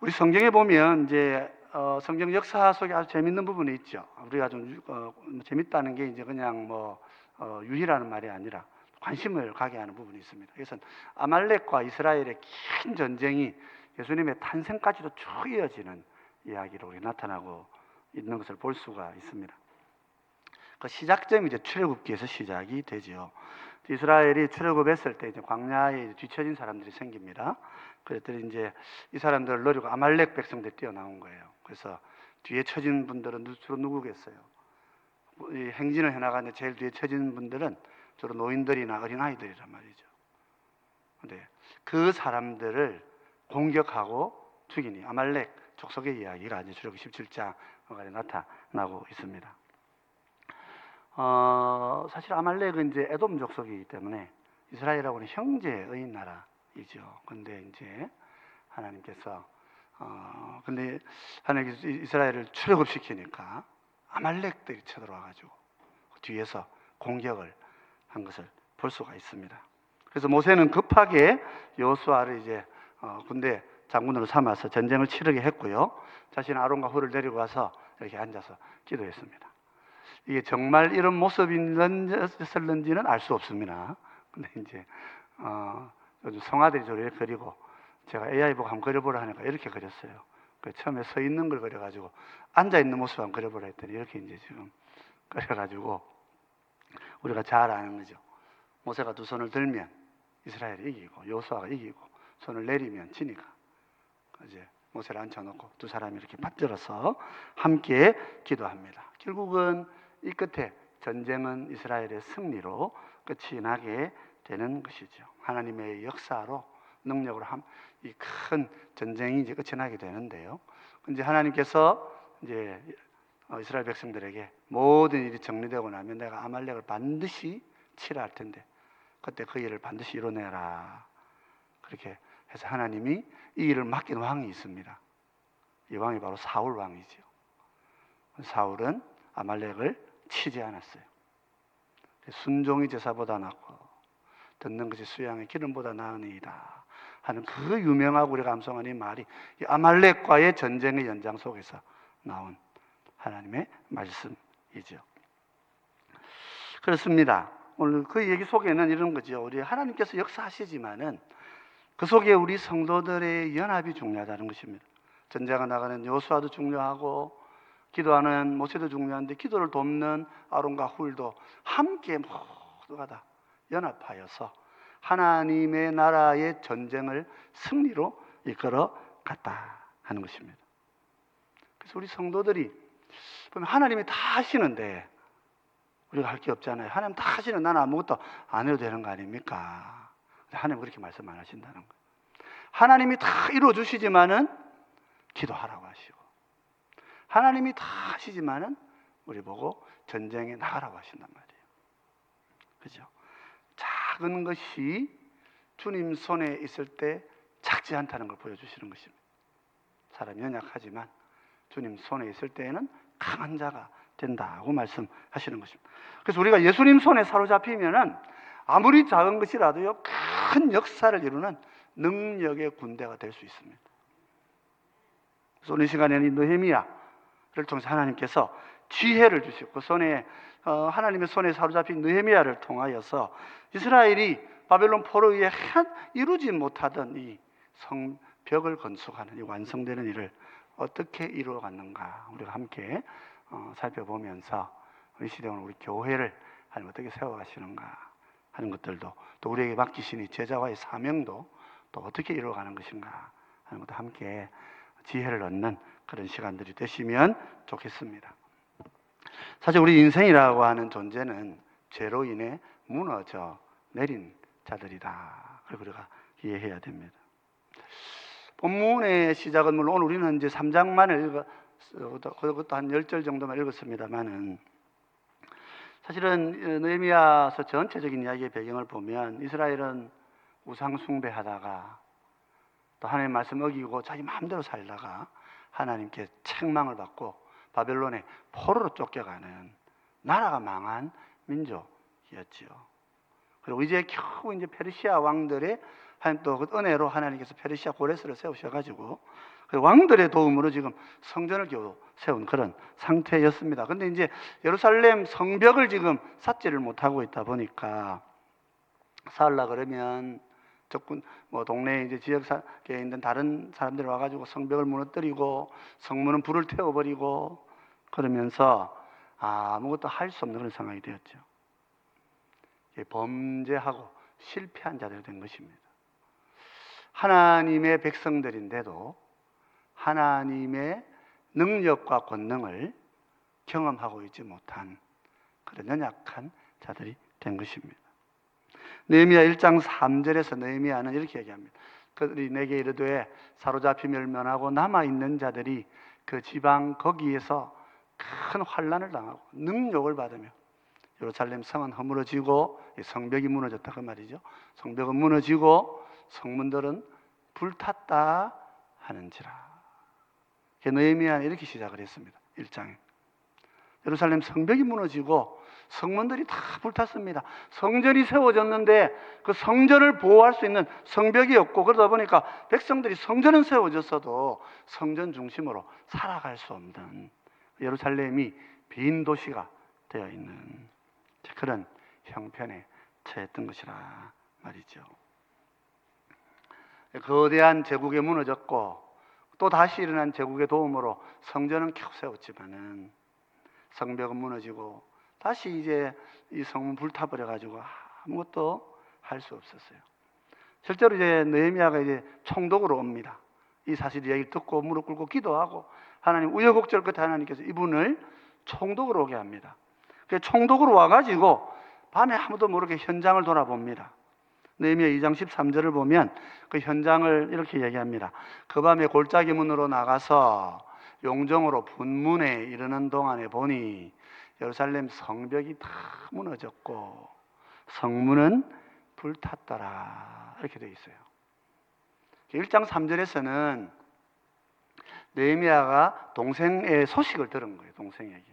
우리 성경에 보면 이제 성경 역사 속에 아주 재밌는 부분이 있죠. 우리가 좀 재밌다는 게 이제 그냥 유희라는 말이 아니라 관심을 가게 하는 부분이 있습니다. 그래서 아말렉과 이스라엘의 긴 전쟁이 예수님의 탄생까지도 쭉 이어지는 이야기로 나타나고 있는 것을 볼 수가 있습니다. 그 시작점이 이제 출애굽기에서 시작이 되지요. 이스라엘이 출애굽했을 때 이제 광야에 뒤처진 사람들이 생깁니다. 그랬더니 이제 이 사람들을 노리고 아말렉 백성들이 뛰어나온 거예요. 그래서 뒤에 처진 분들은 주로 누구겠어요? 이 행진을 해나가는데 제일 뒤에 처진 분들은 주로 노인들이나 어린아이들이란 말이죠. 근데 그 사람들을 공격하고 죽이니 아말렉 족속의 이야기가 이제 출애굽기 17장에 나타나고 있습니다. 사실 아말렉은 이제 에돔 족속이기 때문에 이스라엘하고는 형제의 나라이죠. 근데 이제 하나님께서 이스라엘을 출애굽시키니까 아말렉들이 쳐들어와가지고 뒤에서 공격을 한 것을 볼 수가 있습니다. 그래서 모세는 급하게 여호수아를 이제 군대 장군으로 삼아서 전쟁을 치르게 했고요. 자신 아론과 훌을 데리고 와서 이렇게 앉아서 기도했습니다. 이게 정말 이런 모습이었는지는 알 수 없습니다. 근데 이제 요즘 성아들이 저렇게 그리고 제가 AI 보고 한번 그려보라 하니까 이렇게 그렸어요. 처음에 서 있는 걸 그려가지고 앉아 있는 모습 한번 그려보라 했더니 이렇게 이제 지금 그려가지고 우리가 잘 아는 거죠. 모세가 두 손을 들면 이스라엘이 이기고 여호수아가 이기고 손을 내리면 지니까 이제 모세를 앉혀놓고 두 사람이 이렇게 받들어서 함께 기도합니다. 결국은 이 끝에 전쟁은 이스라엘의 승리로 끝이 나게 되는 것이죠. 하나님의 역사로 능력으로 이 큰 전쟁이 이제 끝이 나게 되는데요. 이제 하나님께서 이제 이스라엘 백성들에게 모든 일이 정리되고 나면 내가 아말렉을 반드시 치라 할 텐데 그때 그 일을 반드시 이뤄내라. 그렇게 해서 하나님이 이 일을 맡긴 왕이 있습니다. 이 왕이 바로 사울 왕이죠. 사울은 아말렉을 치지 않았어요. 순종이 제사보다 낫고 듣는 것이 수양의 기름보다 나으니이다 하는 그 유명하고 우리가 암송하는 이 말이 이 아말렉과의 전쟁의 연장 속에서 나온 하나님의 말씀이죠. 그렇습니다. 오늘 그 얘기 속에는 이런 거죠. 우리 하나님께서 역사하시지만은 그 속에 우리 성도들의 연합이 중요하다는 것입니다. 전쟁에 나가는 여호수아도 중요하고 기도하는 모세도 중요한데 기도를 돕는 아론과 훌도 함께 모두가 다 연합하여서 하나님의 나라의 전쟁을 승리로 이끌어 갔다 하는 것입니다. 그래서 우리 성도들이 보면 하나님이 다 하시는데 우리가 할 게 없잖아요. 하나님 다 하시는 나는 아무것도 안 해도 되는 거 아닙니까? 하나님 그렇게 말씀 안 하신다는 거예요. 하나님이 다 이루어 주시지만은 기도하라고 하시고 하나님이 다 하시지만은 우리 보고 전쟁에 나가라고 하신단 말이에요. 그죠? 작은 것이 주님 손에 있을 때 작지 않다는 걸 보여주시는 것입니다. 사람이 연약하지만 주님 손에 있을 때에는 강한 자가 된다고 말씀하시는 것입니다. 그래서 우리가 예수님 손에 사로잡히면은 아무리 작은 것이라도요 큰 역사를 이루는 능력의 군대가 될 수 있습니다. 그래서 오늘 시간에는 느헤미야를 통해서 하나님께서 지혜를 주시고 그 손에 하나님의 손에 사로잡힌 느헤미야를 통하여서 이스라엘이 바벨론 포로에 의해 이루지 못하던 이 성벽을 건축하는 이 완성되는 일을 어떻게 이루어갔는가 우리가 함께 살펴보면서 이 시대에 우리 교회를 하나님 어떻게 세워가시는가 하는 것들도 또 우리에게 맡기신 이 제자와의 사명도 또 어떻게 이루어가는 것인가 하는 것도 함께 지혜를 얻는 그런 시간들이 되시면 좋겠습니다. 사실 우리 인생이라고 하는 존재는 죄로 인해 무너져 내린 자들이다. 그리고 우리가 이해해야 됩니다. 본문의 시작은 물론 오늘 우리는 이제 3장만을 그것도 한 10절 정도만 읽었습니다만은 사실은 느헤미야서 전체적인 이야기의 배경을 보면 이스라엘은 우상 숭배하다가 또 하나님의 말씀 어기고 자기 마음대로 살다가 하나님께 책망을 받고 바벨론의 포로로 쫓겨가는 나라가 망한 민족이었지요. 그리고 이제 겨우 페르시아 왕들의 또 그 은혜로 하나님께서 페르시아 고레스를 세우셔가지고 왕들의 도움으로 지금 성전을 겨우 세운 그런 상태였습니다. 근데 이제 예루살렘 성벽을 지금 쌓지를 못하고 있다 보니까 쌓으려 그러면 적군 동네 이제 지역에 있는 다른 사람들이 와가지고 성벽을 무너뜨리고 성문은 불을 태워버리고 그러면서 아무것도 할 수 없는 그런 상황이 되었죠. 범죄하고 실패한 자들이 된 것입니다. 하나님의 백성들인데도 하나님의 능력과 권능을 경험하고 있지 못한 그런 연약한 자들이 된 것입니다. 느헤미야 1장 3절에서 느헤미야는 이렇게 얘기합니다. 그들이 내게 이르되 사로잡히 멸면하고 남아있는 자들이 그 지방 거기에서 큰 환난을 당하고 능욕을 받으며 예루살렘 성은 허물어지고 성벽이 무너졌다 그 말이죠. 성벽은 무너지고 성문들은 불탔다 하는지라. 느헤미야는 이렇게 시작을 했습니다. 1장에 예루살렘 성벽이 무너지고 성문들이 다 불탔습니다. 성전이 세워졌는데 그 성전을 보호할 수 있는 성벽이 없고 그러다 보니까 백성들이 성전은 세워졌어도 성전 중심으로 살아갈 수 없는 예루살렘이 빈 도시가 되어 있는 그런 형편에 처했던 것이라 말이죠. 거대한 제국이 무너졌고 또 다시 일어난 제국의 도움으로 성전은 겨우 세웠지만은 성벽은 무너지고 다시 이제 이 성문 불타버려가지고 아무것도 할 수 없었어요. 실제로 이제 느헤미야가 이제 총독으로 옵니다. 이 사실 이야기를 듣고 무릎 꿇고 기도하고 하나님 우여곡절 끝에 하나님께서 이분을 총독으로 오게 합니다. 그 총독으로 와가지고 밤에 아무도 모르게 현장을 돌아봅니다. 느헤미야 2장 13절을 보면 그 현장을 이렇게 얘기합니다. 그 밤에 골짜기 문으로 나가서 용정으로 분문에 이르는 동안에 보니 예루살렘 성벽이 다 무너졌고 성문은 불탔더라 이렇게 되어 있어요. 1장 3절에서는 느헤미야가 동생의 소식을 들은 거예요. 동생에게.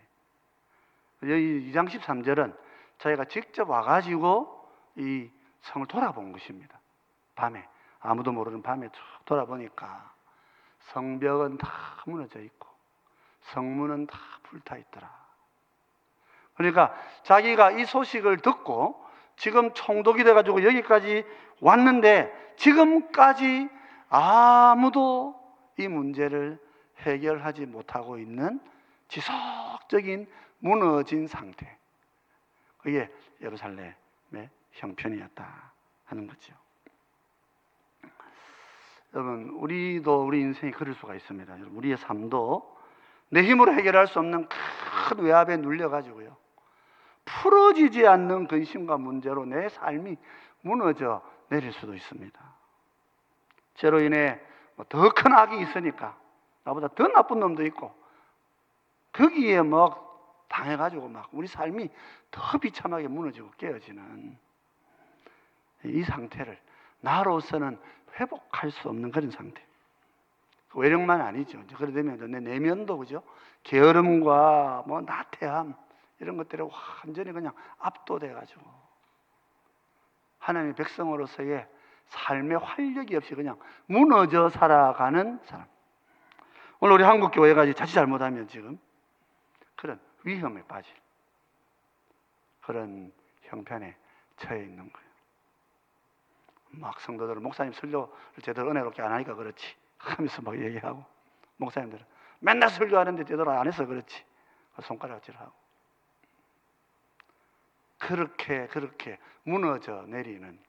여기 2장 13절은 자기가 직접 와가지고 이 성을 돌아본 것입니다. 밤에 아무도 모르는 밤에 쭉 돌아보니까 성벽은 다 무너져 있고 성문은 다 불타 있더라. 그러니까 자기가 이 소식을 듣고 지금 총독이 돼가지고 여기까지 왔는데 지금까지 아무도 이 문제를 해결하지 못하고 있는 지속적인 무너진 상태. 그게 예루살렘의 형편이었다 하는 거죠. 여러분, 우리도 우리 인생이 그럴 수가 있습니다. 여러분, 우리의 삶도 내 힘으로 해결할 수 없는 큰 외압에 눌려가지고요, 풀어지지 않는 근심과 문제로 내 삶이 무너져 내릴 수도 있습니다. 죄로 인해 더 큰 악이 있으니까 나보다 더 나쁜 놈도 있고 거기에 당해가지고 우리 삶이 더 비참하게 무너지고 깨어지는 이 상태를 나로서는 회복할 수 없는 그런 상태. 외력만 아니죠. 그래 되면 내 내면도 그죠? 게으름과 나태함 이런 것들에 완전히 그냥 압도돼가지고 하나님의 백성으로서의 삶의 활력이 없이 그냥 무너져 살아가는 사람. 오늘 우리 한국 교회가 자칫 잘못하면 지금 그런 위험에 빠질 그런 형편에 처해 있는 거예요. 성도들은 목사님 설교를 제대로 은혜롭게 안 하니까 그렇지 하면서 얘기하고, 목사님들은 맨날 설교하는데 제대로 안 해서 그렇지 손가락질하고, 그렇게 무너져 내리는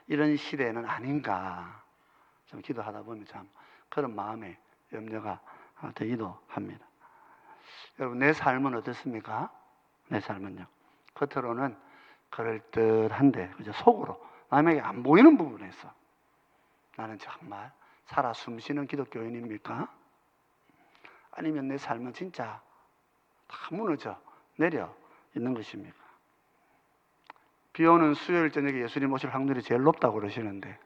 이런 시대는 아닌가 좀 기도하다 보면 참 그런 마음의 염려가 되기도 합니다. 여러분, 내 삶은 어떻습니까? 내 삶은요, 겉으로는 그럴듯한데 그죠? 속으로 남에게 안 보이는 부분에서 나는 정말 살아 숨쉬는 기독교인입니까? 아니면 내 삶은 진짜 다 무너져 내려 있는 것입니까? 비 오는 수요일 저녁에 예수님 오실 확률이 제일 높다고 그러시는데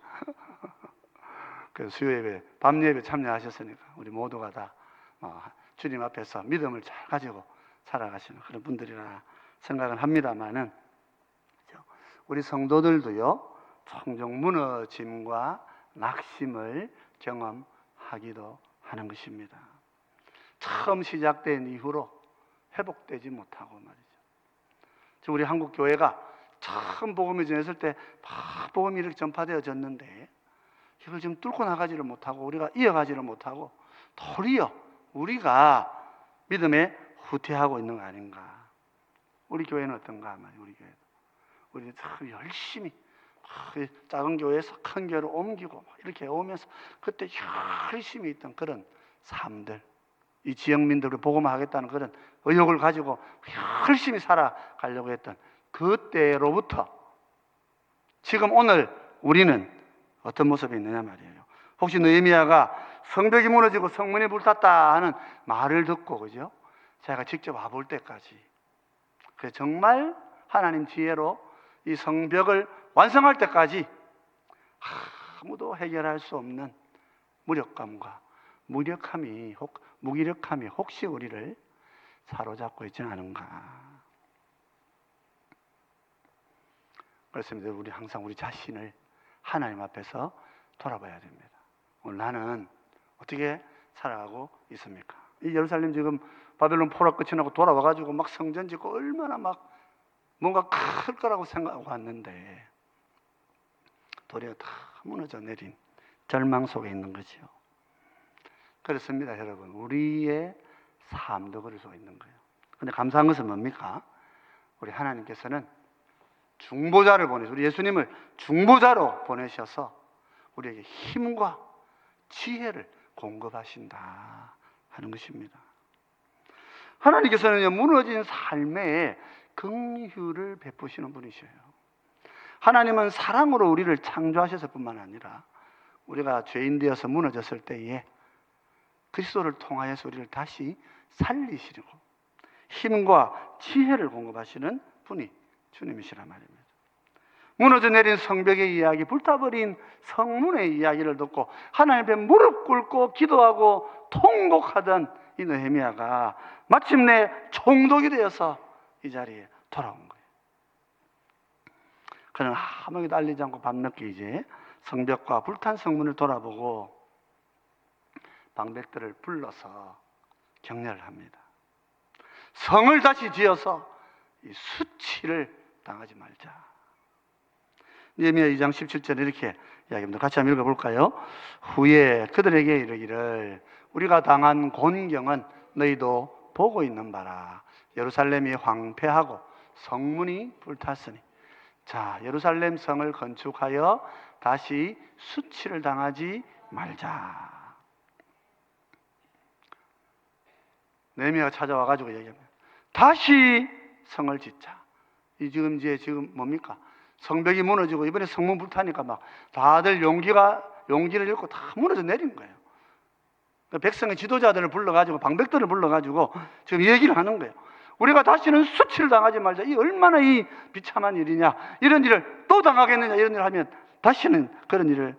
그 수요 예배, 밤 예배 참여하셨으니까 우리 모두가 다 주님 앞에서 믿음을 잘 가지고 살아가시는 그런 분들이라 생각을 합니다만은, 우리 성도들도요 종종 무너짐과 낙심을 경험하는 하기도 하는 것입니다. 처음 시작된 이후로 회복되지 못하고 말이죠. 우리 한국 교회가 처음 복음이 전했을 때 막 복음이 이렇게 전파되어졌는데 이걸 지금 뚫고 나가지를 못하고 우리가 이어가지를 못하고 도리어 우리가 믿음에 후퇴하고 있는 거 아닌가. 우리 교회는 어떤가 말이에요. 우리 교회도 우리는 참 열심히 작은 교회에서 큰 교회로 옮기고 이렇게 오면서 그때 열심히 있던 그런 삶들, 이 지역민들을 복음화 하겠다는 그런 의욕을 가지고 열심히 살아가려고 했던 그때로부터 지금 오늘 우리는 어떤 모습이 있느냐 말이에요. 혹시 느헤미야가 성벽이 무너지고 성문이 불탔다 하는 말을 듣고, 그죠? 제가 직접 와볼 때까지 그래서 정말 하나님 지혜로 이 성벽을 완성할 때까지 아무도 해결할 수 없는 무력감과 무기력함이 혹시 우리를 사로잡고 있지는 않은가. 그렇습니다. 우리 항상 우리 자신을 하나님 앞에서 돌아봐야 됩니다. 오늘 나는 어떻게 살아가고 있습니까? 이 예루살렘 지금 바벨론 포로 끝이 나고 돌아와가지고 막 성전 짓고 얼마나 막 뭔가 클 거라고 생각하고 왔는데 도리어 다 무너져 내린 절망 속에 있는 거죠. 그렇습니다, 여러분. 우리의 삶도 그럴 수 있는 거예요. 그런데 감사한 것은 뭡니까? 우리 하나님께서는 중보자를 보내서 우리 예수님을 중보자로 보내셔서 우리에게 힘과 지혜를 공급하신다 하는 것입니다. 하나님께서는 무너진 삶에 긍휼을 베푸시는 분이셔요. 하나님은 사랑으로 우리를 창조하셨을 뿐만 아니라 우리가 죄인 되어서 무너졌을 때에 그리스도를 통하여서 우리를 다시 살리시려고 힘과 지혜를 공급하시는 분이 주님이시란 말입니다. 무너져 내린 성벽의 이야기, 불타버린 성문의 이야기를 듣고 하나님 앞에 무릎 꿇고 기도하고 통곡하던 이 느헤미야가 마침내 총독이 되어서 이 자리에 돌아온 거예요. 그는 아무것도 알리지 않고 밤늦게 이제 성벽과 불탄 성문을 돌아보고 방백들을 불러서 격려를 합니다. 성을 다시 지어서 이 수치를 당하지 말자. 느헤미야 2장 17절에 이렇게 이야기합니다. 같이 한번 읽어볼까요? 후에 그들에게 이르기를 우리가 당한 곤경은 너희도 보고 있는 바라. 예루살렘이 황폐하고 성문이 불탔으니 자, 예루살렘 성을 건축하여 다시 수치를 당하지 말자. 느헤미야가 찾아와가지고 얘기합니다. 다시 성을 짓자. 이 지금 뭡니까? 성벽이 무너지고 이번에 성문 불타니까 막 다들 용기를 잃고 다 무너져 내린 거예요. 백성의 지도자들을 불러가지고 방백들을 불러가지고 지금 얘기를 하는 거예요. 우리가 다시는 수치를 당하지 말자. 이 얼마나 이 비참한 일이냐. 이런 일을 또 당하겠느냐. 이런 일을 하면 다시는 그런 일을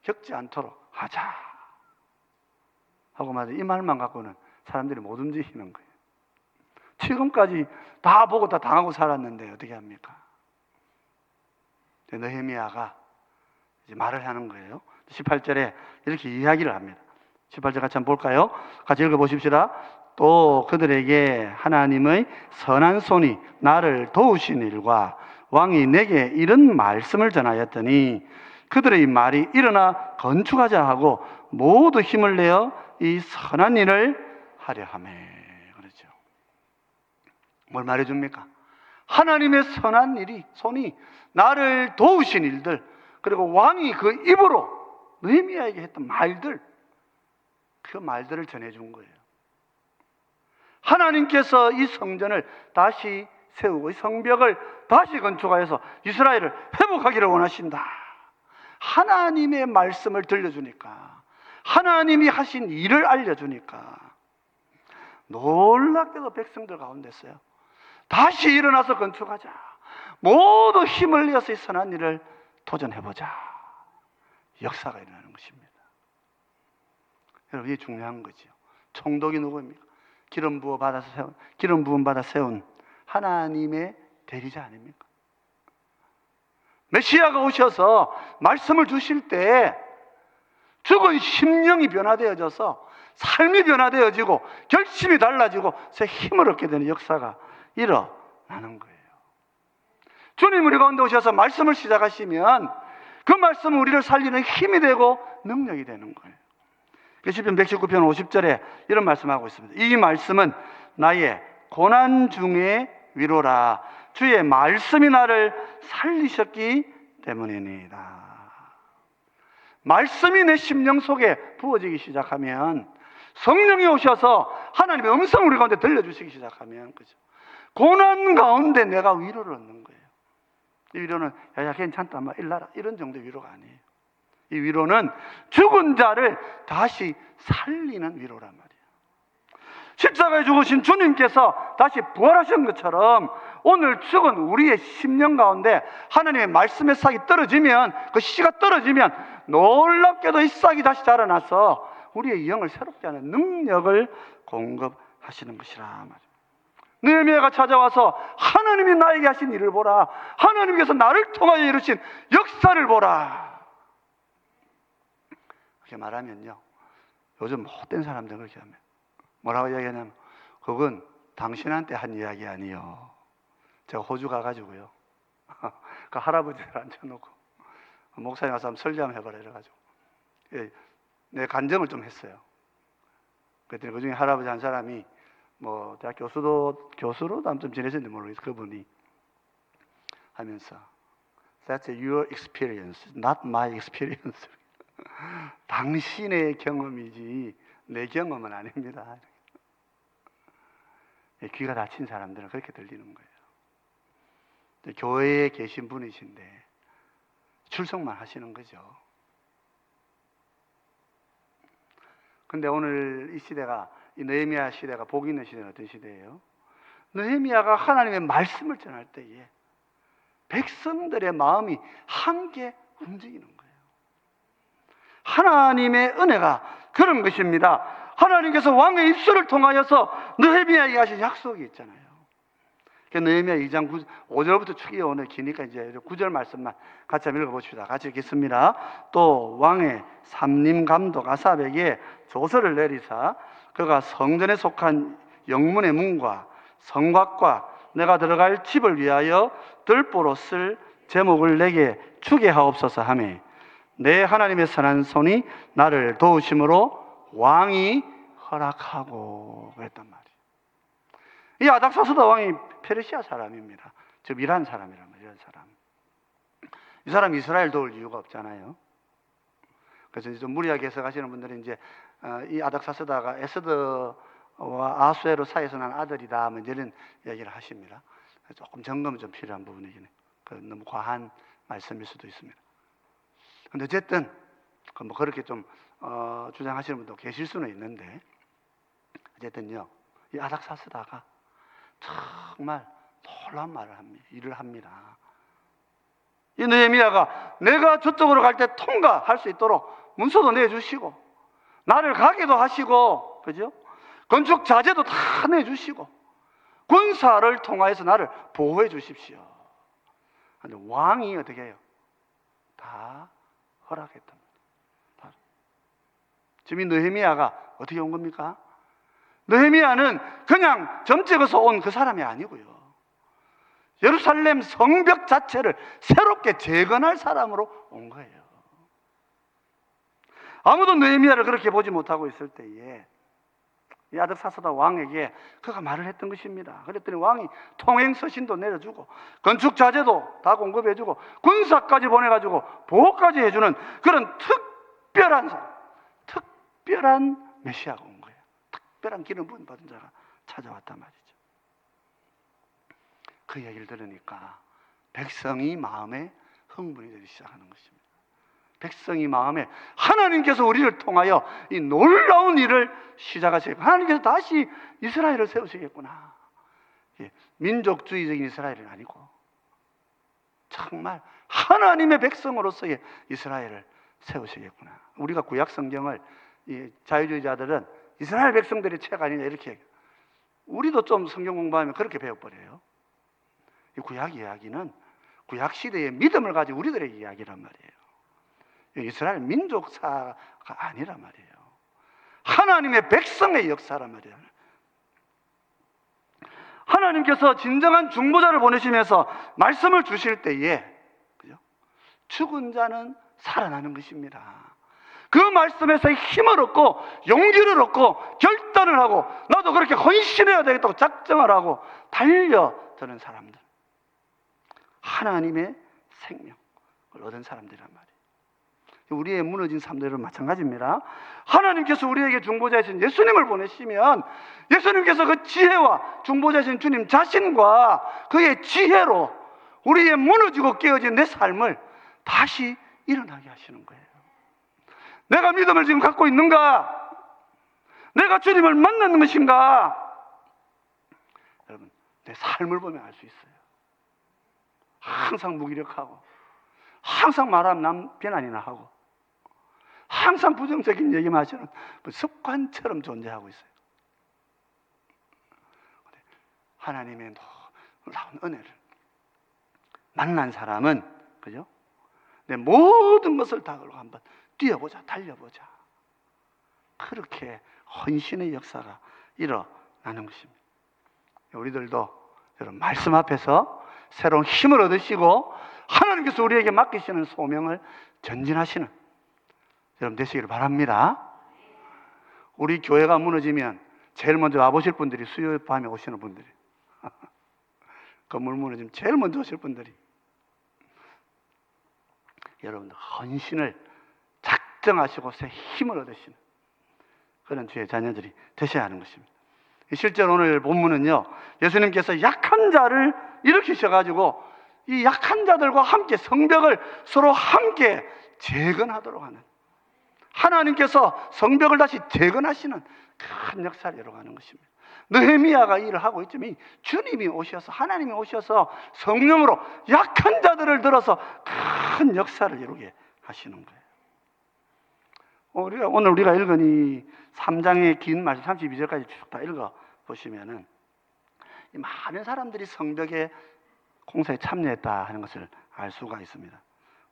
겪지 않도록 하자 하고 말이야. 이 말만 갖고는 사람들이 못 움직이는 거예요. 지금까지 다 보고 다 당하고 살았는데 어떻게 합니까? 느헤미야가 이제 말을 하는 거예요. 18절에 이렇게 이야기를 합니다. 18절 같이 한번 볼까요? 같이 읽어보십시다. 또 그들에게 하나님의 선한 손이 나를 도우신 일과 왕이 내게 이런 말씀을 전하였더니 그들의 말이 일어나 건축하자 하고 모두 힘을 내어 이 선한 일을 하려 하매. 그렇죠. 뭘 말해줍니까? 하나님의 선한 일이 손이 나를 도우신 일들, 그리고 왕이 그 입으로 느헤미야에게 했던 말들, 그 말들을 전해준 거예요. 하나님께서 이 성전을 다시 세우고 이 성벽을 다시 건축하여서 이스라엘을 회복하기를 원하신다. 하나님의 말씀을 들려주니까, 하나님이 하신 일을 알려주니까 놀랍게도 백성들 가운데서요 다시 일어나서 건축하자. 모두 힘을 내어서 이 선한 일을 도전해보자. 역사가 일어나는 것입니다. 여러분, 이게 중요한 거죠. 총독이 누구입니까? 기름 부음 받아 세운 하나님의 대리자 아닙니까? 메시아가 오셔서 말씀을 주실 때 죽은 심령이 변화되어져서 삶이 변화되어지고 결심이 달라지고 새 힘을 얻게 되는 역사가 일어나는 거예요. 주님 우리 가운데 오셔서 말씀을 시작하시면 그 말씀은 우리를 살리는 힘이 되고 능력이 되는 거예요. 시편 119편 50절에 이런 말씀하고 있습니다. 이 말씀은 나의 고난 중에 위로라. 주의 말씀이 나를 살리셨기 때문입니다. 말씀이 내 심령 속에 부어지기 시작하면, 성령이 오셔서 하나님의 음성을 우리 가운데 들려주시기 시작하면, 그죠? 고난 가운데 내가 위로를 얻는 거예요. 이 위로는 야 괜찮다, 일나라, 이런 정도의 위로가 아니에요. 이 위로는 죽은 자를 다시 살리는 위로란 말이에요. 십자가에 죽으신 주님께서 다시 부활하신 것처럼 오늘 죽은 우리의 심령 가운데 하나님의 말씀의 싹이 떨어지면, 그 씨가 떨어지면 놀랍게도 이 싹이 다시 자라나서 우리의 영을 새롭게 하는 능력을 공급하시는 것이라 말이에요. 느헤미야가 찾아와서 하나님이 나에게 하신 일을 보라, 하나님께서 나를 통하여 이루신 역사를 보라, 그렇게 말하면요, 요즘 못된 사람들은 그렇게 하면 뭐라고 이야기하냐면, 그건 당신한테 한 이야기 아니요. 제가 호주 가가지고요, 그 할아버지를 앉혀놓고 목사님 와서 한번 설교 한번 해봐라 이래가지고 내 간증을 좀 했어요. 그랬더니 그 중에 할아버지 한 사람이 뭐 대학 교수로 좀 지내셨는지 모르겠어요. 그분이 하면서 That's your experience, not my experience. 당신의 경험이지 내 경험은 아닙니다. 귀가 닫힌 사람들은 그렇게 들리는 거예요. 교회에 계신 분이신데 출석만 하시는 거죠. 근데 오늘 이 시대가, 이 느헤미야 시대가 복 있는 시대는 어떤 시대예요? 느헤미야가 하나님의 말씀을 전할 때에 백성들의 마음이 함께 움직이는 거예요. 하나님의 은혜가 그런 것입니다. 하나님께서 왕의 입술을 통하여서 느헤미야에게 하신 약속이 있잖아요. 느헤미야 2장 5절부터 축이 오늘 기니까 이제 9절 말씀만 같이 한번 읽어봅시다. 같이 읽겠습니다. 또 왕의 삼림 감독 아삽에게 조서를 내리사 그가 성전에 속한 영문의 문과 성곽과 내가 들어갈 집을 위하여 들보로 쓸 제목을 내게 주게 하옵소서 하매 내 하나님의 선한 손이 나를 도우심으로 왕이 허락하고 그랬단 말이에요. 이 아닥사스다 왕이 페르시아 사람입니다. 즉 이란 사람이란 말이에요. 이 사람 이스라엘 도울 이유가 없잖아요. 그래서 좀 무리하게 해석하시는 분들은 이제 이 아닥사스다가 에스더와 아수에로 사이에서 난 아들이다, 뭐 이런 얘기를 하십니다. 조금 점검은 좀 필요한 부분이긴 해요. 너무 과한 말씀일 수도 있습니다. 근데 어쨌든 뭐 그렇게 좀 주장하시는 분도 계실 수는 있는데, 어쨌든요, 이 아닥사스다가 정말 놀라운 일을 합니다. 이 느헤미야가 내가 저쪽으로 갈 때 통과할 수 있도록 문서도 내주시고 나를 가게도 하시고, 그죠? 건축 자재도 다 내주시고 군사를 통하여서 나를 보호해 주십시오. 근데 왕이 어떻게 해요? 다 허락했단 말이에요. 지금 이 느헤미야가 어떻게 온 겁니까? 느헤미야는 그냥 점찍어서 온 그 사람이 아니고요, 예루살렘 성벽 자체를 새롭게 재건할 사람으로 온 거예요. 아무도 느헤미야를 그렇게 보지 못하고 있을 때에 이 아닥사스다 왕에게 그가 말을 했던 것입니다. 그랬더니 왕이 통행서신도 내려주고 건축 자재도 다 공급해주고 군사까지 보내가지고 보호까지 해주는 그런 특별한 사람, 특별한 메시아가 온 거예요. 특별한 기름 부음 받은 자가 찾아왔단 말이죠. 그 얘기를 들으니까 백성이 마음에 흥분이 되기 시작하는 것입니다. 백성이 마음에 하나님께서 우리를 통하여 이 놀라운 일을 시작하시고 하나님께서 다시 이스라엘을 세우시겠구나. 민족주의적인 이스라엘은 아니고 정말 하나님의 백성으로서의 이스라엘을 세우시겠구나. 우리가 구약 성경을 이 자유주의자들은 이스라엘 백성들의 책 아니냐 이렇게 얘기해요. 우리도 좀 성경 공부하면 그렇게 배워버려요. 이 구약 이야기는 구약 시대의 믿음을 가진 우리들의 이야기란 말이에요. 이스라엘 민족사가 아니란 말이에요. 하나님의 백성의 역사란 말이에요. 하나님께서 진정한 중보자를 보내시면서 말씀을 주실 때에, 그죠? 죽은 자는 살아나는 것입니다. 그 말씀에서 힘을 얻고 용기를 얻고 결단을 하고 나도 그렇게 헌신해야 되겠다고 작정을 하고 달려드는 사람들, 하나님의 생명을 얻은 사람들이란 말이에요. 우리의 무너진 삶들은 마찬가지입니다. 하나님께서 우리에게 중보자이신 예수님을 보내시면 예수님께서 그 지혜와 중보자이신 주님 자신과 그의 지혜로 우리의 무너지고 깨어진 내 삶을 다시 일어나게 하시는 거예요. 내가 믿음을 지금 갖고 있는가? 내가 주님을 만나는 것인가? 여러분, 내 삶을 보면 알 수 있어요. 항상 무기력하고, 항상 말하면 남 비난이나 하고, 항상 부정적인 얘기만 하시는 습관처럼 존재하고 있어요. 하나님의 놀라운 은혜를 만난 사람은, 그죠? 내 모든 것을 다 걸고 한번 뛰어보자, 달려보자. 그렇게 헌신의 역사가 일어나는 것입니다. 우리들도 여러분 말씀 앞에서 새로운 힘을 얻으시고 하나님께서 우리에게 맡기시는 소명을 전진하시는 여러분 되시기를 바랍니다. 우리 교회가 무너지면 제일 먼저 와보실 분들이 수요일 밤에 오시는 분들이 건물 무너지면 제일 먼저 오실 분들이 여러분들 헌신을 작정하시고 새 힘을 얻으시는 그런 주의 자녀들이 되셔야 하는 것입니다. 실제로 오늘 본문은요, 예수님께서 약한 자를 일으키셔가지고 이 약한 자들과 함께 성벽을 서로 함께 재건하도록 하는, 하나님께서 성벽을 다시 재건하시는 큰 역사를 이루어가는 것입니다. 느헤미야가 일을 하고 있지만 주님이 오셔서, 하나님이 오셔서 성령으로 약한 자들을 들어서 큰 역사를 이루게 하시는 거예요. 오늘 우리가 읽은 이 3장의 긴 말씀 32절까지 쭉 다 읽어보시면은 이 많은 사람들이 성벽의 공사에 참여했다 하는 것을 알 수가 있습니다.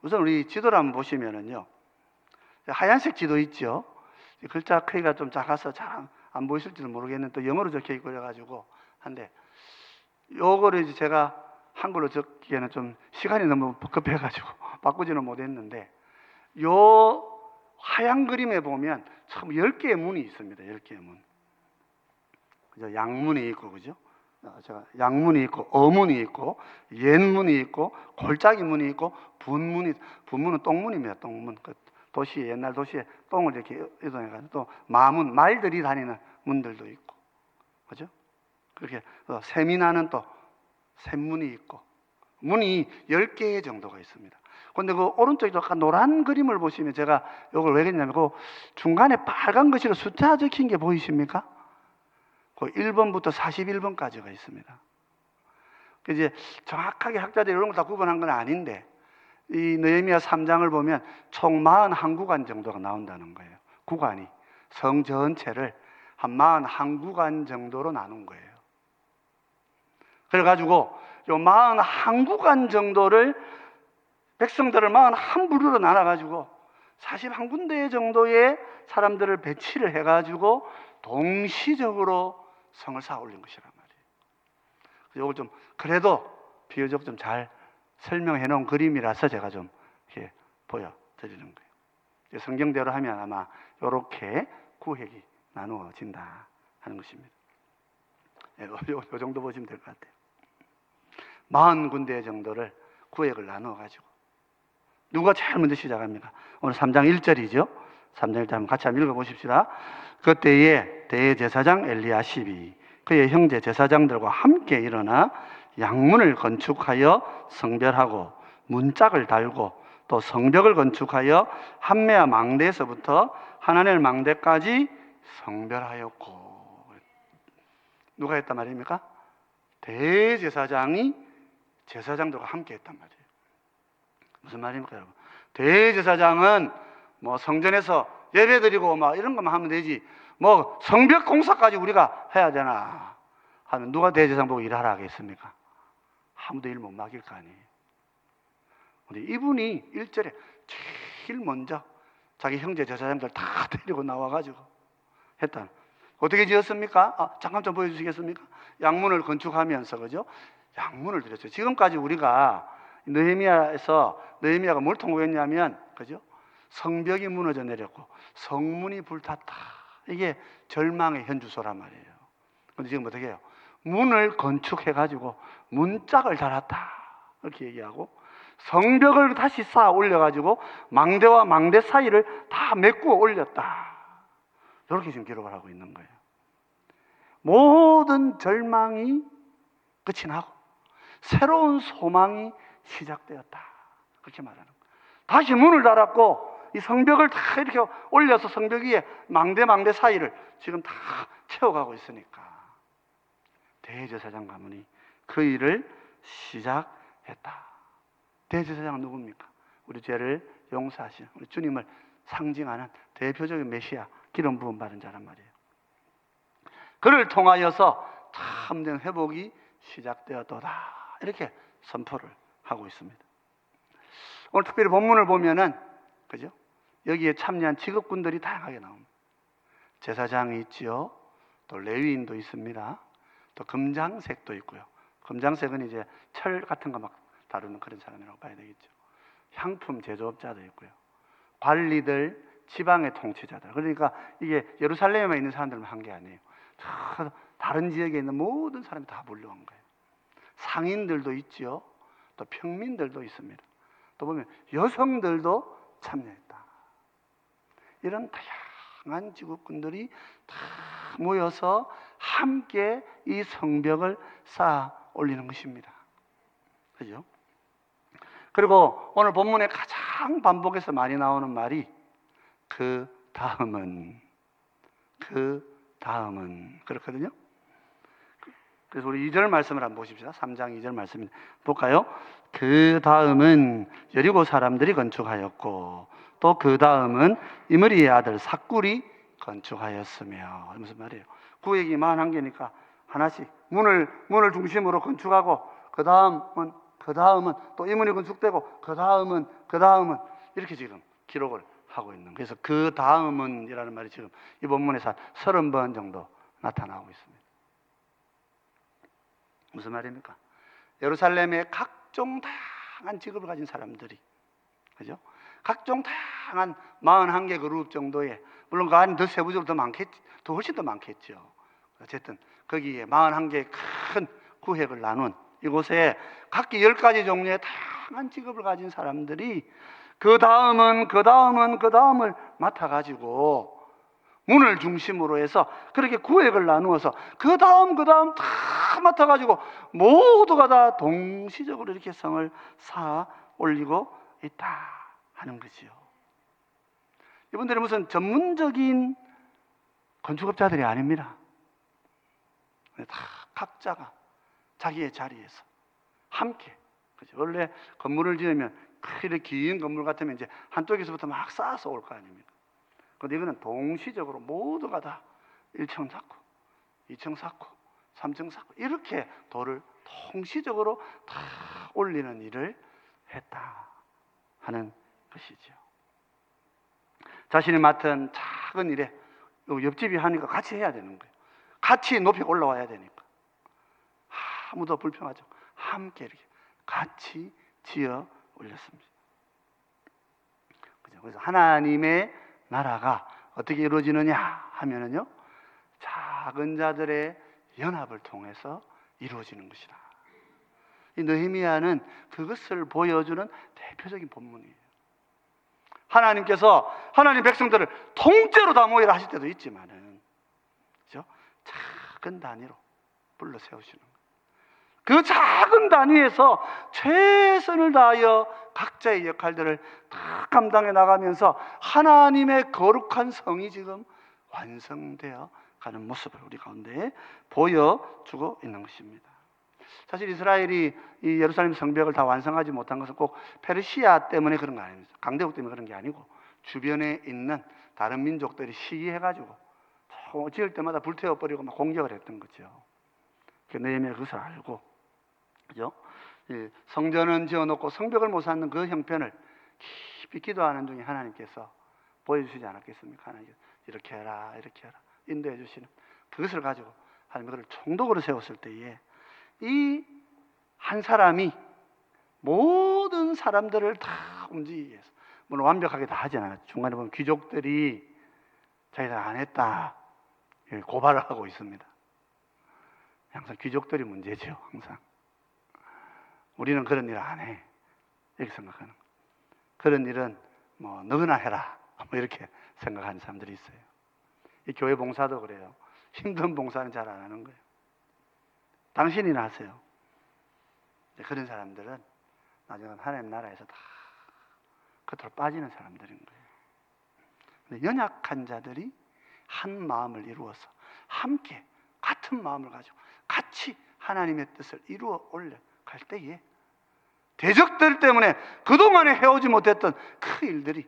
우선 우리 지도를 한번 보시면은요, 하얀색 지도 있죠. 글자 크기가 좀 작아서 잘 안 보이실지는 모르겠는데 또 영어로 적혀 있고 그래가지고 한데, 요거를 이제 제가 한글로 적기에는 좀 시간이 너무 급해가지고 바꾸지는 못했는데, 요 하얀 그림에 보면 참 10개의 문이 있습니다. 10개의 문. 그죠? 양문이 있고, 그죠? 제가 양문이 있고, 어문이 있고, 옛문이 있고, 골짜기 문이 있고, 분문은 똥문입니다. 똥문. 도시에, 옛날 도시에 똥을 이렇게 이동해가지고, 또 마문, 말들이 다니는 문들도 있고, 그죠? 그렇게 세미나는 또 샘문이 있고, 문이 10개 정도가 있습니다. 근데 그 오른쪽에 약간 노란 그림을 보시면 제가 이걸 왜 그랬냐면, 그 중간에 빨간 글씨로 숫자 적힌 게 보이십니까? 그 1번부터 41번까지가 있습니다. 이제 정확하게 학자들이 이런 걸 다 구분한 건 아닌데, 이 느헤미야 3장을 보면 총 41구간 정도가 나온다는 거예요. 구간이 성 전체를 한 41구간 정도로 나눈 거예요. 그래가지고 요 41구간 정도를, 백성들을 41부류로 나눠가지고 41군데 정도의 사람들을 배치를 해가지고 동시적으로 성을 쌓아 올린 것이란 말이에요. 이걸 좀 그래도 비교적 좀 잘 설명해 놓은 그림이라서 제가 좀 이렇게 보여드리는 거예요. 성경대로 하면 아마 이렇게 구획이 나누어진다 하는 것입니다. 요 정도 보시면 될 것 같아요. 40군데 정도를 구획을 나누어가지고, 누가 제일 먼저 시작합니까? 오늘 3장 1절이죠. 3장 1절 같이 한번 읽어보십시다. 그때에 대제사장 엘리야십이 그의 형제 제사장들과 함께 일어나 양문을 건축하여 성별하고 문짝을 달고 또 성벽을 건축하여 한메아 망대에서부터 하나넬 망대까지 성별하였고. 누가 했단 말입니까? 대제사장이 제사장들과 함께 했단 말이에요. 무슨 말입니까, 여러분? 대제사장은 뭐 성전에서 예배드리고 막 이런 것만 하면 되지, 뭐 성벽 공사까지 우리가 해야 되나 하면 누가 대제사장 보고 일하라 하겠습니까? 아무도 일 못 맡길 거 아니에요. 근데 이분이 1절에 제일 먼저 자기 형제 제사장들 다 데리고 나와가지고 했다. 어떻게 지었습니까? 잠깐 좀 보여주시겠습니까? 양문을 건축하면서, 그죠? 양문을 드렸어요. 지금까지 우리가 느헤미야가 뭘 통곡했냐면, 그죠? 성벽이 무너져 내렸고 성문이 불탔다. 이게 절망의 현주소란 말이에요. 근데 지금 어떻게 해요? 문을 건축해가지고 문짝을 달았다. 이렇게 얘기하고 성벽을 다시 쌓아 올려가지고 망대와 망대 사이를 다 메꾸어 올렸다. 이렇게 지금 기록을 하고 있는 거예요. 모든 절망이 끝이 나고 새로운 소망이 시작되었다. 그렇게 말하는 거예요. 다시 문을 달았고 이 성벽을 다 이렇게 올려서 성벽 위에 망대 사이를 지금 다 채워가고 있으니까 대제사장 가문이 그 일을 시작했다. 대제사장은 누굽니까? 우리 죄를 용서하신 우리 주님을 상징하는 대표적인 메시아, 기름 부음 받은 자란 말이에요. 그를 통하여서 참된 회복이 시작되었도다. 이렇게 선포를 하고 있습니다. 오늘 특별히 본문을 보면은, 그죠? 여기에 참여한 직업군들이 다양하게 나옵니다. 제사장이 있지요. 또 레위인도 있습니다. 또 금장색도 있고요. 금장색은 이제 철 같은 거 막 다루는 그런 사람이라고 봐야 되겠죠. 향품 제조업자도 있고요. 관리들, 지방의 통치자들. 그러니까 이게 예루살렘에 있는 사람들만 한 게 아니에요. 다른 지역에 있는 모든 사람이 다 몰려온 거예요. 상인들도 있지요. 또 평민들도 있습니다. 또 보면 여성들도 참여했다. 이런 다양한 직업군들이 다 모여서 함께 이 성벽을 쌓아 올리는 것입니다. 그죠? 그리고 오늘 본문에 가장 반복해서 많이 나오는 말이 그 다음은 그렇거든요. 그래서 우리 2절 말씀을 한번 보십시다. 3장 2절 말씀 볼까요? 그 다음은 여리고 사람들이 건축하였고 또 그 다음은 이므리의 아들 삭굴이 건축하였으며. 무슨 말이에요? 구획이 41개니까 하나씩 문을 중심으로 건축하고 그 다음은 또 이문이 건축되고 그 다음은 이렇게 지금 기록을 하고 있는. 그래서 그 다음은 이라는 말이 지금 이 본문에서 한 30번 정도 나타나고 있습니다. 무슨 말입니까? 예루살렘의 각종 다양한 직업을 가진 사람들이, 그죠? 각종 다양한 41개 그룹 정도의, 물론 그 안에 더 세부적으로 더 훨씬 더 많겠죠. 어쨌든 거기에 41개의 큰 구획을 나눈 이곳에 각기 10가지 종류의 다양한 직업을 가진 사람들이 그 다음을 맡아가지고 문을 중심으로 해서 그렇게 구획을 나누어서 그 다음 다 맡아가지고 모두가 다 동시적으로 이렇게 성을 쌓아 올리고 있다 하는 거지요. 이분들이 무슨 전문적인 건축업자들이 아닙니다. 다 각자가 자기의 자리에서 함께, 그죠? 원래 건물을 지으면 이렇게 긴 건물 같으면 이제 한쪽에서부터 막 쌓아서 올 거 아닙니까? 그런데 이거는 동시적으로 모두가 다 1층 쌓고 2층 쌓고 3층 쌓고 이렇게 돌을 동시적으로 다 올리는 일을 했다 하는 것이죠. 자신이 맡은 작은 일에 옆집이 하니까 같이 해야 되는 거예요. 같이 높이 올라와야 되니까 아무도 불평하죠. 함께 이렇게 같이 지어 올렸습니다. 그래서 하나님의 나라가 어떻게 이루어지느냐 하면은요, 작은 자들의 연합을 통해서 이루어지는 것이다. 이 느헤미야는 그것을 보여주는 대표적인 본문이에요. 하나님께서 하나님 백성들을 통째로 다 모이라 하실 때도 있지만은, 그렇죠? 작은 단위로 불러 세우시는 거예요. 그 작은 단위에서 최선을 다하여 각자의 역할들을 다 감당해 나가면서 하나님의 거룩한 성이 지금 완성되어 가는 모습을 우리 가운데 보여주고 있는 것입니다. 사실 이스라엘이 이 예루살렘 성벽을 다 완성하지 못한 것은 꼭 페르시아 때문에 그런 거 아닙니다. 강대국 때문에 그런 게 아니고 주변에 있는 다른 민족들이 시기해가지고 지을 때마다 불태워버리고 막 공격을 했던 거죠. 느헤미야가 그것을 알고, 그죠? 성전은 지어놓고 성벽을 못 쌓는 그 형편을 깊이 기도하는 중에 하나님께서 보여주시지 않았겠습니까? 하나님께서 이렇게 해라, 이렇게 해라 인도해 주시는 그것을 가지고 하나님 그를 총독으로 세웠을 때에 이 한 사람이 모든 사람들을 다 움직이게 해서, 물론 완벽하게 다 하지 않았죠. 중간에 보면 귀족들이 자기들 안 했다 고발을 하고 있습니다. 항상 귀족들이 문제죠. 항상 우리는 그런 일 안 해 이렇게 생각하는 거예요. 그런 일은 뭐 너나 해라 뭐 이렇게 생각하는 사람들이 있어요. 이 교회 봉사도 그래요. 힘든 봉사는 잘 안 하는 거예요. 당신이나 하세요. 그런 사람들은 나중에 하나님 나라에서 다 겉으로 빠지는 사람들인 거예요. 근데 연약한 자들이 한 마음을 이루어서 함께 같은 마음을 가지고 같이 하나님의 뜻을 이루어 올려갈 때에 대적들 때문에 그동안에 해오지 못했던 그 일들이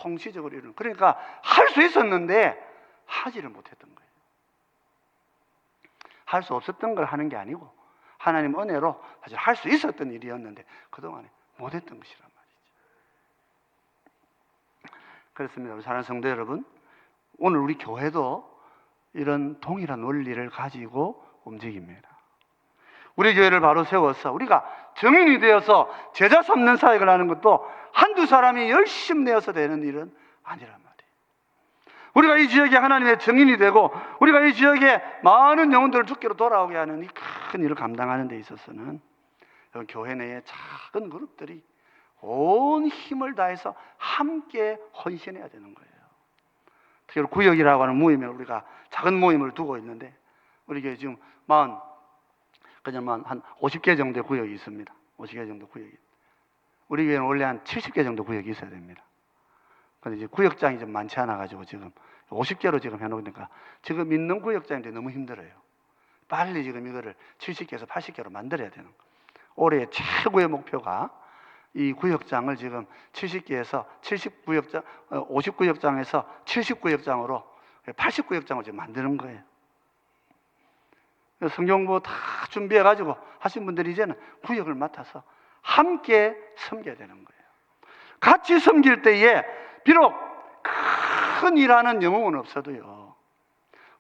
통시적으로 이루는, 그러니까 할 수 있었는데 하지를 못했던 거예요. 할 수 없었던 걸 하는 게 아니고 하나님 은혜로 사실 할 수 있었던 일이었는데 그동안에 못했던 것이란 말이죠. 그렇습니다. 우리 사랑하는 성도 여러분, 오늘 우리 교회도 이런 동일한 원리를 가지고 움직입니다. 우리 교회를 바로 세워서 우리가 정인이 되어서 제자 삼는 사역을 하는 것도 한두 사람이 열심 내어서 되는 일은 아니란 말이에요. 우리가 이 지역에 하나님의 정인이 되고 우리가 이 지역에 많은 영혼들을 주께로 돌아오게 하는 이 큰 일을 감당하는 데 있어서는 교회 내에 작은 그룹들이 온 힘을 다해서 함께 헌신해야 되는 거예요. 특히 구역이라고 하는 모임에 우리가 작은 모임을 두고 있는데 우리 교회 지금 그냥 한 50개 정도의 구역이 있습니다. 50개 정도 구역이. 우리 교회는 원래 한 70개 정도 구역이 있어야 됩니다. 근데 이제 구역장이 좀 많지 않아 가지고 지금 50개로 지금 해놓으니까 지금 있는 구역장인데 너무 힘들어요. 빨리 지금 이거를 70개에서 80개로 만들어야 되는 거예요. 올해 최고의 목표가 이 구역장을 지금 70개에서 70구역장, 50구역장에서 70구역장으로 80구역장을 지금 만드는 거예요. 성경부 다 준비해 가지고 하신 분들이 이제는 구역을 맡아서 함께 섬겨야 되는 거예요. 같이 섬길 때에 비록 큰 일하는 영웅은 없어도요,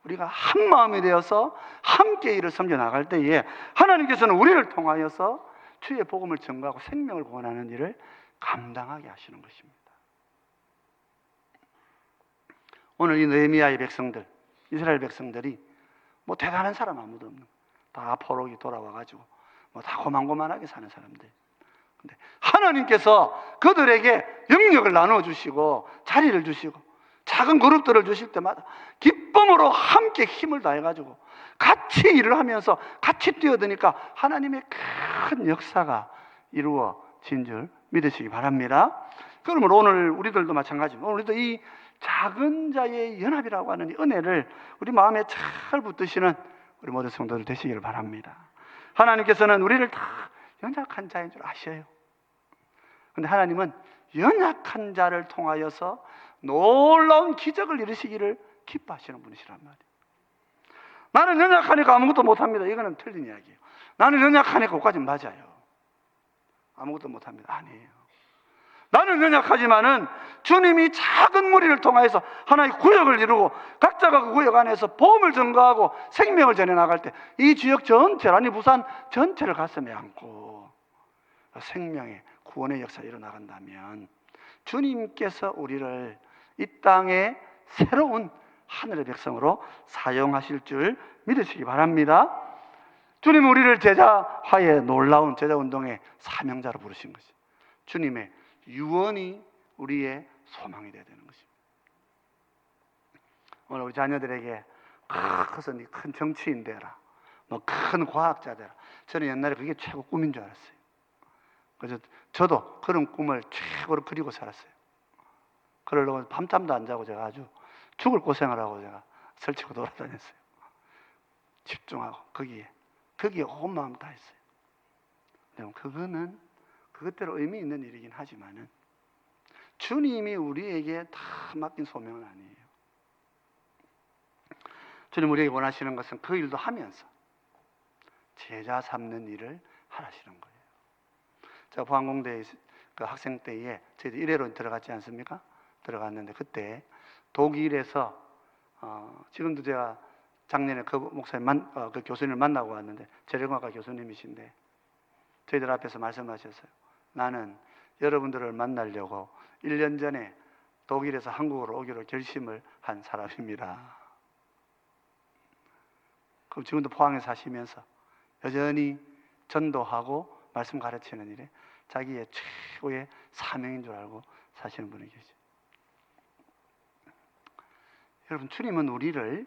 우리가 한 마음이 되어서 함께 일을 섬겨 나갈 때에 하나님께서는 우리를 통하여서 주의 복음을 전가하고 생명을 구원하는 일을 감당하게 하시는 것입니다. 오늘 이 느헤미야의 백성들, 이스라엘 백성들이 뭐 대단한 사람 아무도 없는, 다 포로기 돌아와가지고 뭐 다 고만고만하게 사는 사람들. 근데 하나님께서 그들에게 영역을 나눠 주시고 자리를 주시고 작은 그룹들을 주실 때마다 기쁨으로 함께 힘을 다해가지고 같이 일을 하면서 같이 뛰어드니까 하나님의 큰 역사가 이루어진 줄 믿으시기 바랍니다. 그러므로 오늘 우리들도 마찬가지입니다. 오늘 우리도 이 작은 자의 연합이라고 하는 이 은혜를 우리 마음에 잘 붙드시는 우리 모든 성도들 되시기를 바랍니다. 하나님께서는 우리를 다 연약한 자인 줄 아셔요. 그런데 하나님은 연약한 자를 통하여서 놀라운 기적을 이루시기를 기뻐하시는 분이시란 말이에요. 나는 연약하니까 아무것도 못합니다. 이거는 틀린 이야기예요. 나는 연약하니까 그것까지 맞아요. 아무것도 못합니다. 아니에요. 나는 연약하지만은 주님이 작은 무리를 통해서 하나의 구역을 이루고 각자가 그 구역 안에서 복음을 전가하고 생명을 전해 나갈 때 이 지역 전체를, 아니 부산 전체를 가슴에 안고 생명의 구원의 역사가 일어나간다면 주님께서 우리를 이 땅의 새로운 하늘의 백성으로 사용하실 줄 믿으시기 바랍니다. 주님은 우리를 제자화의 놀라운 제자운동의 사명자로 부르신 것이죠. 주님의 유언이 우리의 소망이 되어야 되는 것입니다. 오늘 우리 자녀들에게 커서 네 큰 정치인 되라, 뭐 큰 과학자 되라. 저는 옛날에 그게 최고 꿈인 줄 알았어요. 그래서 저도 그런 꿈을 최고로 그리고 살았어요. 그러려고 밤잠도 안 자고 제가 아주 죽을 고생을 하고 제가 설치고 돌아다녔어요. 집중하고 거기에 온 마음 다 했어요. 근데 그거는 그것대로 의미 있는 일이긴 하지만은 주님이 우리에게 다 맡긴 소명은 아니에요. 주님 우리에게 원하시는 것은 그 일도 하면서 제자 삼는 일을 하시는 거예요. 제가 포항공대에 그 학생 때에 저희도 일회로 들어갔지 않습니까? 들어갔는데 그때 독일에서 지금도 제가 작년에 그 목사님 그 교수님을 만나고 왔는데 재래공학과 교수님이신데 저희들 앞에서 말씀하셨어요. 나는 여러분들을 만나려고 1년 전에 독일에서 한국으로 오기로 결심을 한 사람입니다. 그럼 지금도 포항에 사시면서 여전히 전도하고 말씀 가르치는 일에 자기의 최고의 사명인 줄 알고 사시는 분이 계시죠. 여러분, 주님은 우리를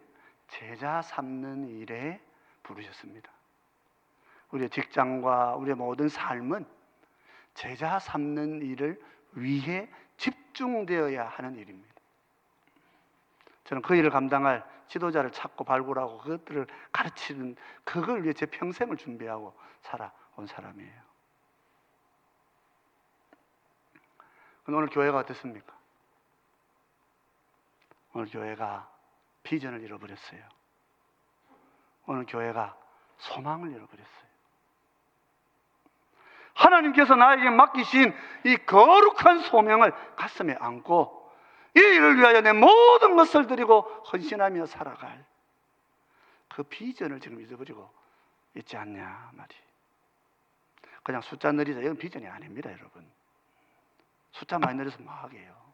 제자 삼는 일에 부르셨습니다. 우리의 직장과 우리의 모든 삶은 제자 삼는 일을 위해 집중되어야 하는 일입니다. 저는 그 일을 감당할 지도자를 찾고 발굴하고 그것들을 가르치는 그걸 위해 제 평생을 준비하고 살아온 사람이에요. 근데 오늘 교회가 어떻습니까? 오늘 교회가 비전을 잃어버렸어요. 오늘 교회가 소망을 잃어버렸어요. 하나님께서 나에게 맡기신 이 거룩한 소명을 가슴에 안고 이 일을 위하여 내 모든 것을 드리고 헌신하며 살아갈 그 비전을 지금 잊어버리고 있지 않냐 말이. 그냥 숫자 늘리자 이건 비전이 아닙니다, 여러분. 숫자 많이 늘려서 뭐 하게요?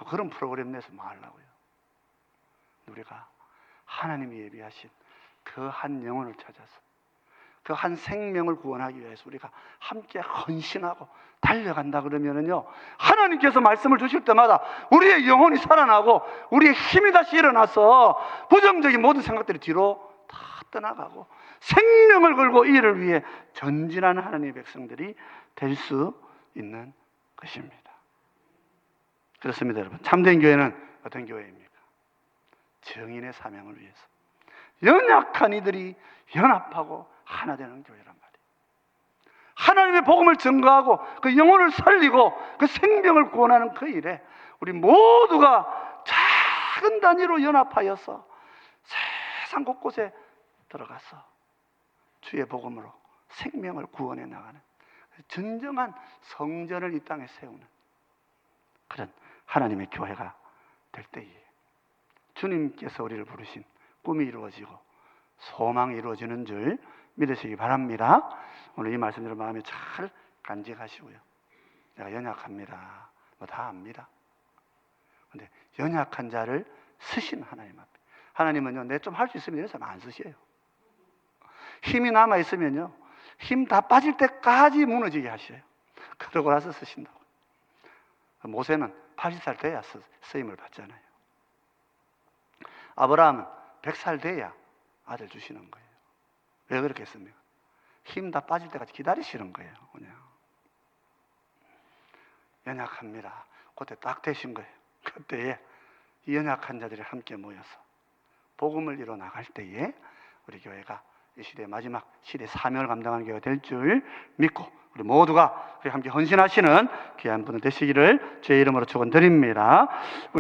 그런 프로그램 내서 뭐 하려고요? 우리가 하나님이 예비하신 그 한 영혼을 찾아서 그 한 생명을 구원하기 위해서 우리가 함께 헌신하고 달려간다 그러면은요, 하나님께서 말씀을 주실 때마다 우리의 영혼이 살아나고 우리의 힘이 다시 일어나서 부정적인 모든 생각들이 뒤로 다 떠나가고 생명을 걸고 이 일을 위해 전진하는 하나님의 백성들이 될 수 있는 것입니다. 그렇습니다, 여러분. 참된 교회는 어떤 교회입니까? 증인의 사명을 위해서 연약한 이들이 연합하고 하나 되는 교회란 말이에요. 하나님의 복음을 증거하고 그 영혼을 살리고 그 생명을 구원하는 그 일에 우리 모두가 작은 단위로 연합하여서 세상 곳곳에 들어가서 주의 복음으로 생명을 구원해 나가는 진정한 성전을 이 땅에 세우는 그런 하나님의 교회가 될 때에 주님께서 우리를 부르신 꿈이 이루어지고 소망이 이루어지는 줄 믿으시기 바랍니다. 오늘 이 말씀들을 마음에 잘 간직하시고요. 내가 연약합니다. 뭐 다 압니다. 근데 연약한 자를 쓰신 하나님 앞에 하나님은요, 내 좀 할 수 있으면 이런 사람 안 쓰셔요. 힘이 남아 있으면요, 힘 다 빠질 때까지 무너지게 하셔요. 그러고 나서 쓰신다고. 모세는 80살 돼야 쓰임을 받잖아요. 아브라함은 100살 돼야 아들 주시는 거예요. 왜 그렇게 했습니까? 힘 다 빠질 때까지 기다리시는 거예요. 그냥 연약합니다. 그때 딱 되신 거예요. 그때에 이 연약한 자들이 함께 모여서 복음을 이뤄 나갈 때에 우리 교회가 이 시대의 마지막 시대의 사명을 감당하는 교회가 될 줄 믿고 우리 모두가 함께 헌신하시는 귀한 분들 되시기를 주의 이름으로 축원드립니다.